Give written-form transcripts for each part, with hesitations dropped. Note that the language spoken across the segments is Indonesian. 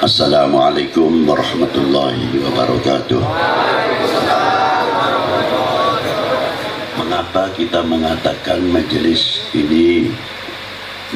Assalamualaikum warahmatullahi wabarakatuh. Mengapa kita mengatakan majelis ini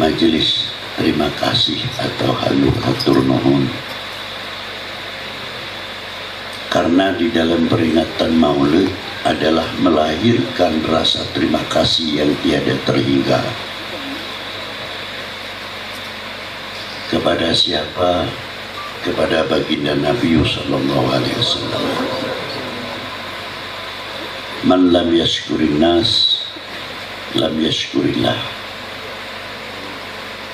majelis terima kasih atau hatur nuhun? Karena di dalam peringatan Maulid adalah melahirkan rasa terima kasih yang tiada terhingga. Kepada siapa? Kepada baginda Nabi sallallahu alaihi wasallam. Man lam yashkurin nas lam yashkurillah.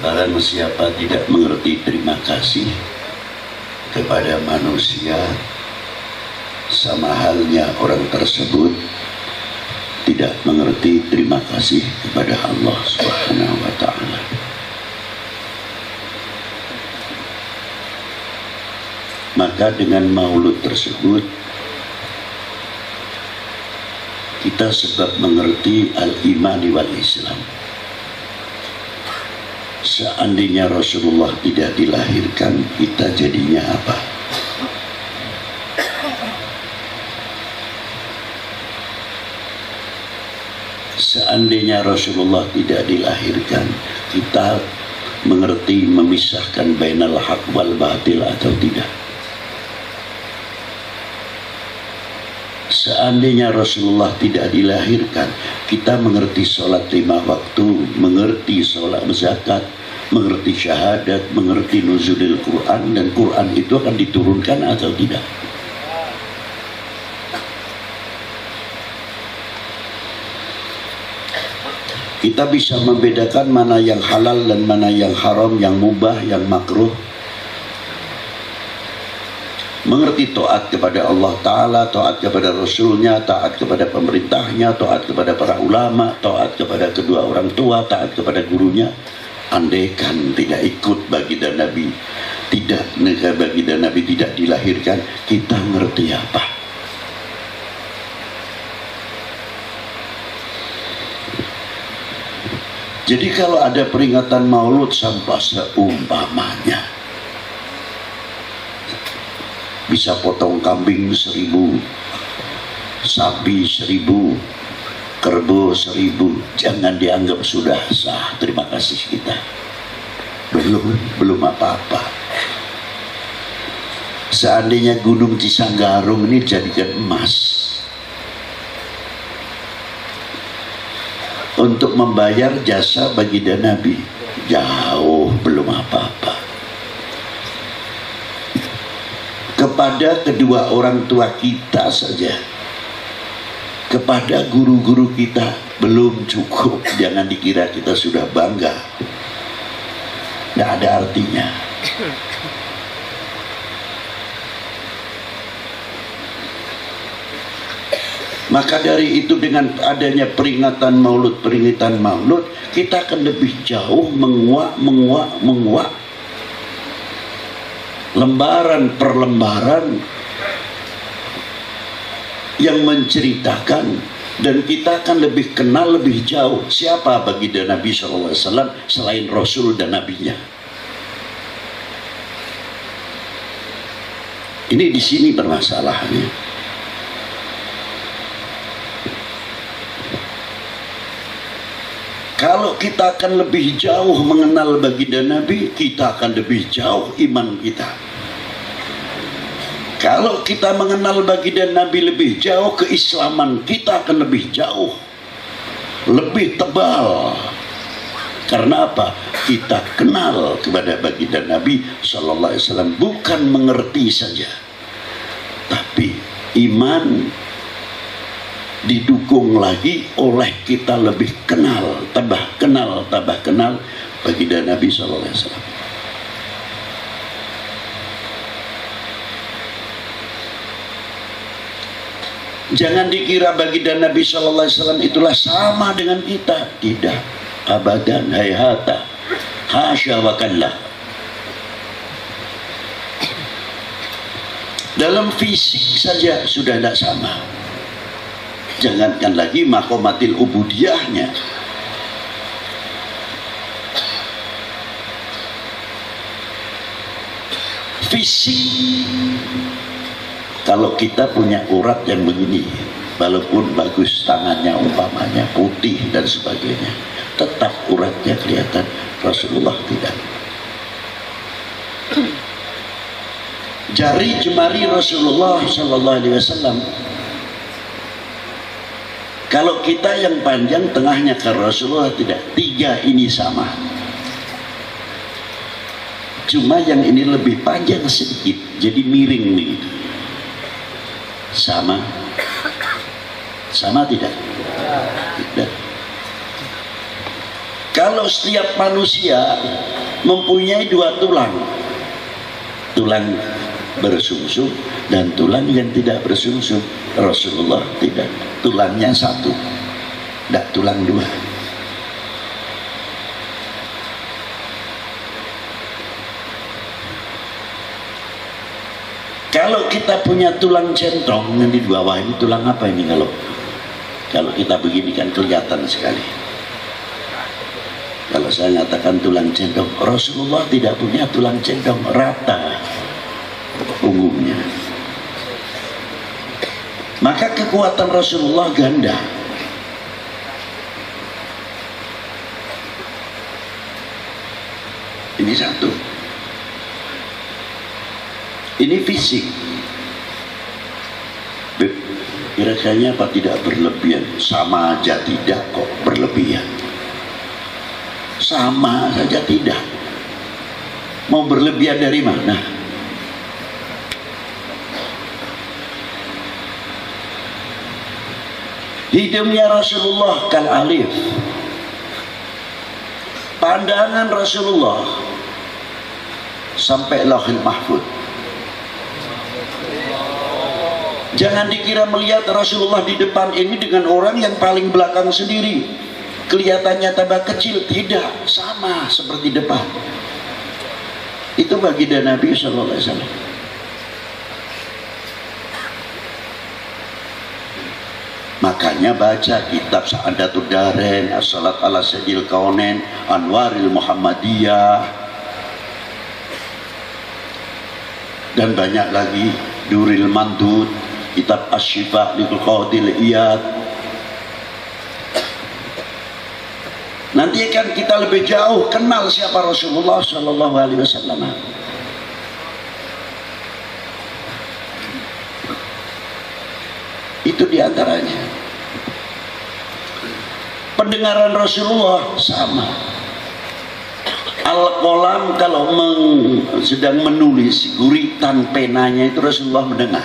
Barang siapa tidak mengerti terima kasih kepada manusia, sama halnya orang tersebut tidak mengerti terima kasih kepada Allah Subhanahu wa ta'ala. Maka dengan maulud tersebut kita sebab mengerti al-imani wal Islam. Seandainya Rasulullah tidak dilahirkan, kita jadinya apa? Seandainya Rasulullah tidak dilahirkan, kita mengerti memisahkan bainal haq wal batil atau tidak? Seandainya Rasulullah tidak dilahirkan, kita mengerti sholat 5 waktu, mengerti sholat zakat, mengerti syahadat, mengerti nuzulil Quran, dan Quran itu akan diturunkan atau tidak? Kita bisa membedakan mana yang halal dan mana yang haram, yang mubah, yang makruh. Mengerti taat kepada Allah Ta'ala, taat kepada Rasulnya, taat kepada pemerintahnya, taat kepada para ulama, taat kepada kedua orang tua, taat kepada gurunya. Andaikan tidak ikut baginda Nabi, baginda Nabi tidak dilahirkan, kita ngerti apa? Jadi kalau ada peringatan maulud sampai seumpamanya bisa potong kambing 1000, sapi 1000, kerbau 1000, jangan dianggap sudah sah terima kasih kita. Belum apa-apa. Seandainya Gunung Cisanggarung ini jadikan emas untuk membayar jasa baginda Nabi, jauh belum apa-apa. Kepada kedua orang tua kita saja, kepada guru-guru kita belum cukup. Jangan dikira kita sudah bangga, tidak ada artinya. Maka dari itu dengan adanya peringatan maulud, kita akan lebih jauh menguak lembaran per lembaran yang menceritakan, dan kita akan lebih kenal lebih jauh siapa baginda Nabi SAW selain Rasul dan Nabinya. Ini di sini permasalahannya. Kalau kita akan lebih jauh mengenal baginda Nabi, kita akan lebih jauh iman kita. Kalau kita mengenal baginda Nabi lebih jauh, keislaman kita akan lebih jauh, lebih tebal. Karena apa? Kita kenal kepada baginda Nabi Sallallahu Alaihi Wasallam, bukan mengerti saja, tapi iman didukung lagi oleh kita lebih kenal, tambah kenal baginda Nabi Sallallahu Alaihi Wasallam. Jangan dikira baginda Nabi Sallallahu Alaihi Wasallam itulah sama dengan kita. Tidak, abadan, hayhata, hasya wa kallah. Dalam fisik saja sudah tidak sama, jangankan lagi makomatil ubudiyahnya. fisik. Kalau kita punya urat yang begini, walaupun bagus tangannya umpamanya putih dan sebagainya, tetap uratnya kelihatan. Rasulullah tidak. Jari jemari Rasulullah Sallallahu Alaihi Wasallam, kalau kita yang panjang tengahnya ke Rasulullah tidak, 3 ini sama. Cuma yang ini lebih panjang sedikit, jadi miring begitu. Sama? Sama tidak? Tidak. Kalau setiap manusia mempunyai 2 tulang, tulang bersungsung dan tulang yang tidak bersungsung. Rasulullah tidak, tulangnya 1, tidak tulang 2. Kalau kita punya tulang centong yang di bawah ini, tulang apa ini? Kalau kita begini kan kelihatan sekali. Kalau saya nyatakan tulang centong, Rasulullah tidak punya tulang centong, rata punggungnya. Maka kekuatan Rasulullah ganda. Ini 1. Ini fisik. Kira-kira apa tidak berlebihan? Sama aja tidak kok berlebihan. Sama saja tidak. Mau berlebihan dari mana? Hidungnya Rasulullah kal alif. Pandangan Rasulullah sampai Lauhul Mahfuz. Jangan dikira melihat Rasulullah di depan ini dengan orang yang paling belakang sendiri, kelihatannya tambah kecil. Tidak, sama seperti depan. Itu baginda Nabi Sallallahu Alaihi Wasallam. Makanya baca kitab Sa'adatul Darain, As-Salat ala Sayyidil Kaunain, Anwaril Muhammadiyah, dan banyak lagi, Duril Mandud, kitab Asy-Syifa li Qadil Iyad. Nanti akan kita lebih jauh kenal siapa Rasulullah Sallallahu Alaihi Wasallam. Itu diantaranya. Pendengaran Rasulullah sama. Al-Qalam kalau sedang menulis, guritan penanya itu Rasulullah mendengar.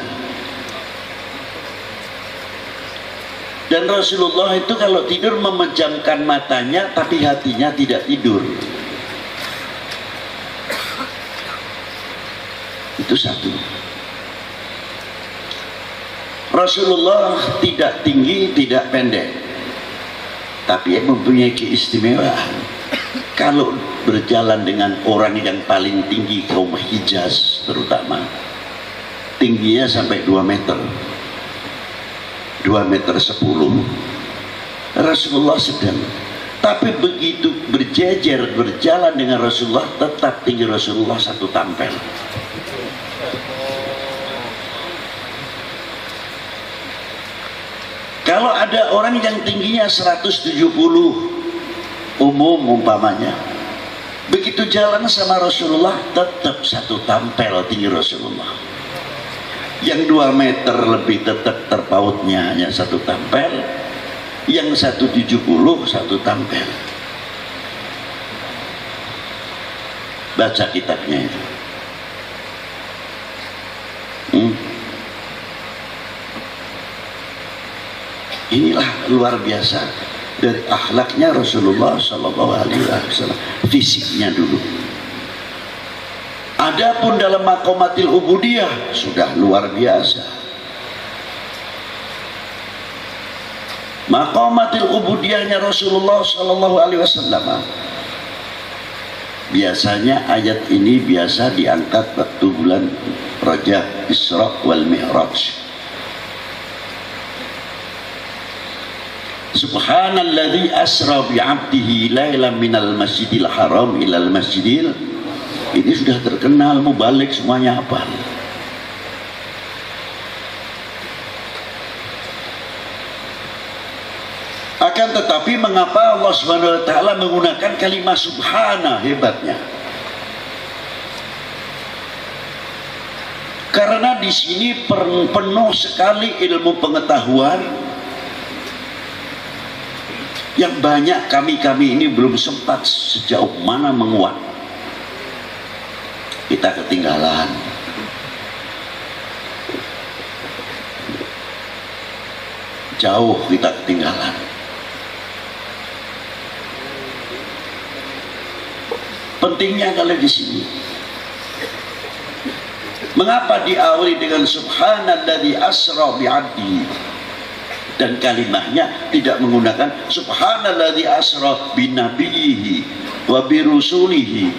Dan Rasulullah itu kalau tidur memejamkan matanya, tapi hatinya tidak tidur. Itu 1. Rasulullah tidak tinggi, tidak pendek, tapi mempunyai keistimewaan. Kalau berjalan dengan orang yang paling tinggi, kaum Hijaz terutama, tingginya sampai 2 meter, 2 meter 10, Rasulullah sedang. Tapi begitu berjejer berjalan dengan Rasulullah, tetap tinggi Rasulullah 1 tampel. Kalau ada orang yang tingginya 170 umum umpamanya, begitu jalan sama Rasulullah tetap 1 tampel tinggi Rasulullah. Yang 2 meter lebih tetap terpautnya hanya 1 tampel, yang 170 1 tampel. Baca kitabnya itu. Inilah luar biasa dari akhlaknya Rasulullah Sallallahu Alaihi Wasallam, fisiknya dulu. Adapun dalam maqamatil ubudiyah sudah luar biasa. Maqamatil ubudiyahnya Rasulullah Sallallahu Alaihi Wasallam, biasanya ayat ini biasa diangkat waktu bulan Rajab, Isra wal Mi'raj. Subhanalladzi asra bi'abdihi lailan minal masjidil haram ilal masjidil Ini sudah terkenal, mau balik semuanya apa? Akan tetapi mengapa Allah Subhanahu wa taala menggunakan kalimat subhana? Hebatnya. Karena di sini penuh sekali ilmu pengetahuan yang banyak kami ini belum sempat sejauh mana menguat. Kita ketinggalan. Jauh kita ketinggalan. Pentingnya kalau di sini. Mengapa diawali dengan subhanalladzi asra bi'abdi, dan kalimatnya tidak menggunakan subhanalladzi asra binabiyhi wa birusulihi?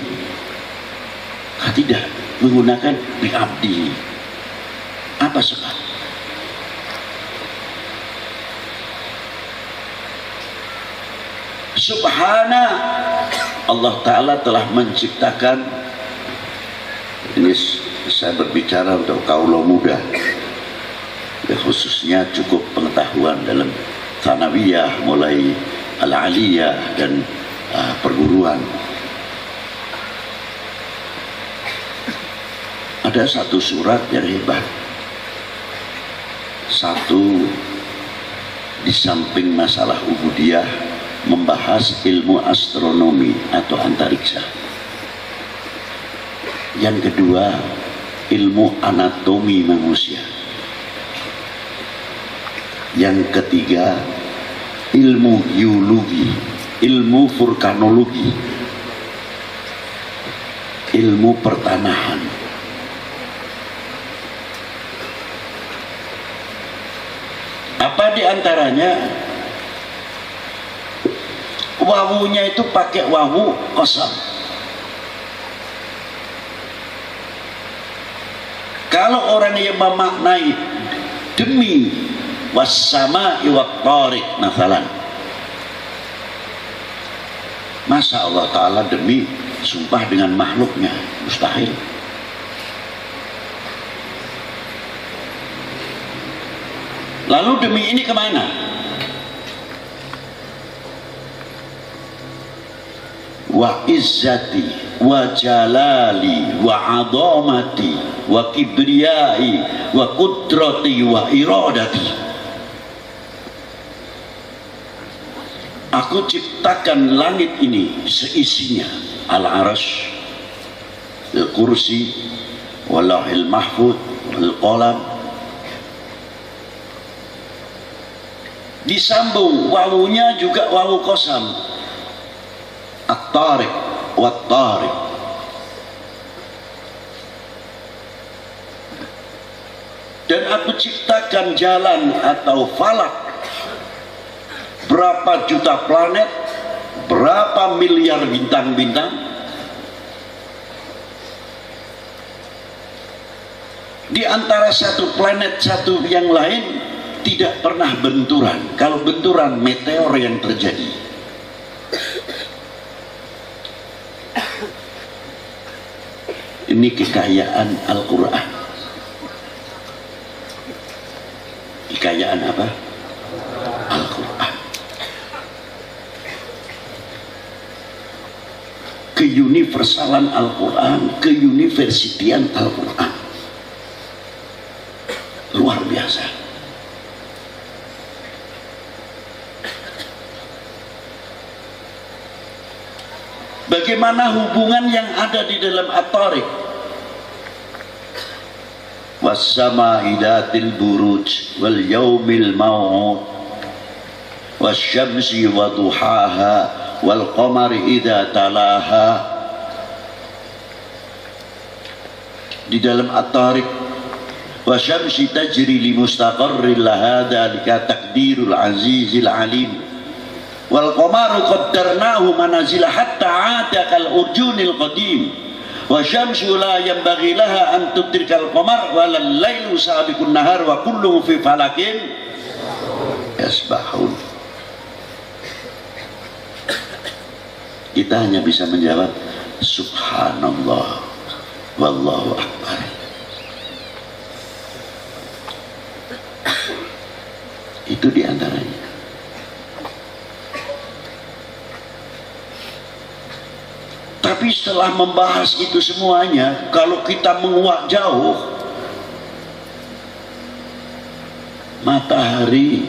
Tidak, menggunakan bi'abdi. Apa sebab? Subhana, Allah Ta'ala telah menciptakan, ini saya berbicara untuk kaum muda ya, khususnya cukup pengetahuan dalam tsanawiyah mulai al-aliyah dan perguruan. Ada satu surat yang hebat. Satu, di samping masalah ubudiyah, membahas ilmu astronomi atau antariksa. Yang kedua, ilmu anatomi manusia. Yang ketiga, ilmu geologi, ilmu vulkanologi, ilmu pertanahan. Apa di antaranya? Wawunya itu pakai wawu kosong. Kalau orang yang memaknai demi wassama'i wattariq masalan, masa Allah Ta'ala demi sumpah dengan makhluknya? Mustahil. Lalu demi ini kemana? Wa izzati wa jalali wa adhamati wa kibriyai wa qudrati wa iradati. Aku ciptakan langit ini seisinya, al-arash, al-kursi, walahil mahfud, al-qalam. Disambung wawunya juga wawu kosam, at-tariq wat-tariq. Dan aku ciptakan jalan atau falak, berapa juta planet, berapa miliar bintang-bintang. Di antara satu planet satu yang lain tidak pernah benturan. Kalau benturan, meteor yang terjadi. Ini kekayaan Al-Quran. Kekayaan apa? Al-Quran. Keuniversalan Al-Quran, keuniversitian Al-Quran. Luar biasa. Bagaimana hubungan yang ada di dalam at-tariq? Was-sama'i dhatil buruj wal yaumil maw'ud wasyamsi wa duhaha wal qamari idza talaha. Di dalam at-tariq, wasyamsi tajri li mustaqarrin laha dzalika taqdirul azizil alim. Wal qamaru qaddarnahu manazila hatta 'ada kal urjunil qadim. Wa syamsu la yanbaghi laha an tudrikal qamar wa lal lailu sabiqun nahar wa kullu fi falakin yasbahun. Kita hanya bisa menjawab Subhanallah, wallahu akbar. Itu diantaranya. Tapi setelah membahas itu semuanya, kalau kita menguak jauh, matahari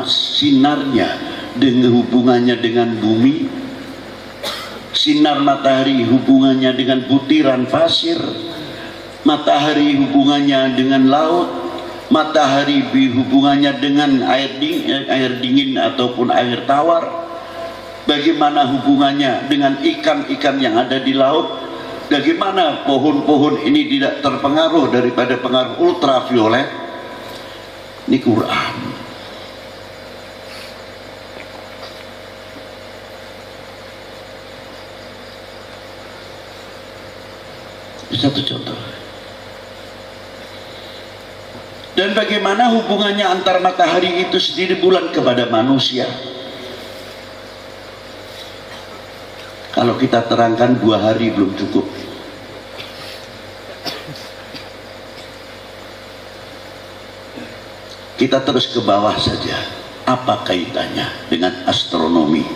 sinarnya dengan hubungannya dengan bumi, sinar matahari hubungannya dengan butiran pasir, matahari hubungannya dengan laut, matahari hubungannya dengan air dingin ataupun air tawar. Bagaimana hubungannya dengan ikan-ikan yang ada di laut? Bagaimana pohon-pohon ini tidak terpengaruh daripada pengaruh ultraviolet? Ini Quran. Satu contoh. Dan bagaimana hubungannya antar matahari itu sendiri bulan kepada manusia? Kalau kita terangkan 2 hari belum cukup. Kita terus ke bawah saja. Apa kaitannya dengan astronomi?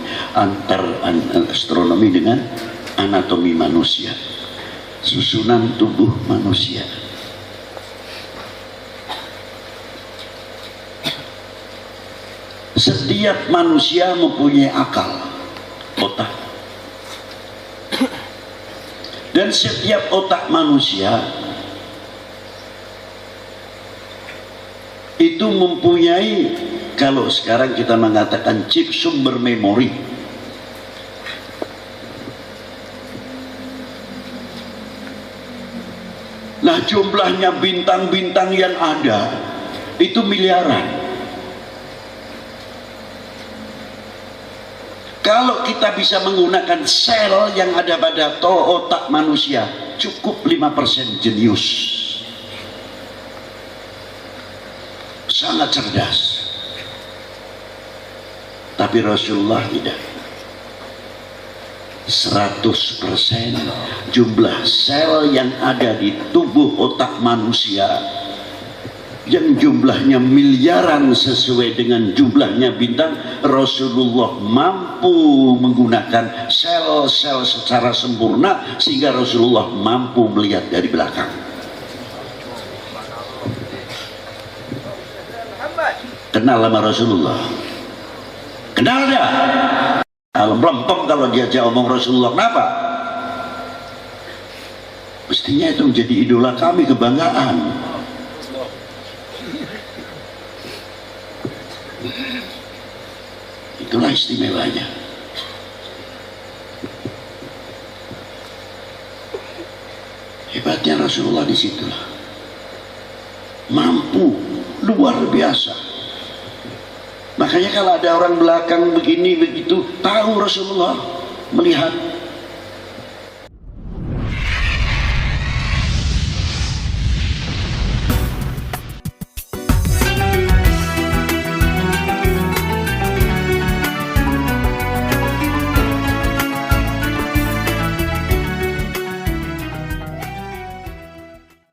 Astronomi dengan anatomi manusia, susunan tubuh manusia. Setiap manusia mempunyai akal, otak. Dan setiap otak manusia itu mempunyai, kalau sekarang kita mengatakan chip sumber memori. Nah, jumlahnya bintang-bintang yang ada itu miliaran. Kalau kita bisa menggunakan sel yang ada pada otak manusia, cukup 5% jenius. Sangat cerdas. Tapi Rasulullah tidak. 100% jumlah sel yang ada di tubuh otak manusia, yang jumlahnya miliaran sesuai dengan jumlahnya bintang, Rasulullah mampu menggunakan sel-sel secara sempurna sehingga Rasulullah mampu melihat dari belakang. Kenal sama Rasulullah? Kenal dia? Kalau melempem kalau diajak omong Rasulullah, kenapa? Mestinya itu menjadi idola kami, kebanggaan. Itulah istimewanya. Hebatnya Rasulullah di situlah. Mampu, luar biasa. Makanya kalau ada orang belakang begini begitu, tahu Rasulullah melihat.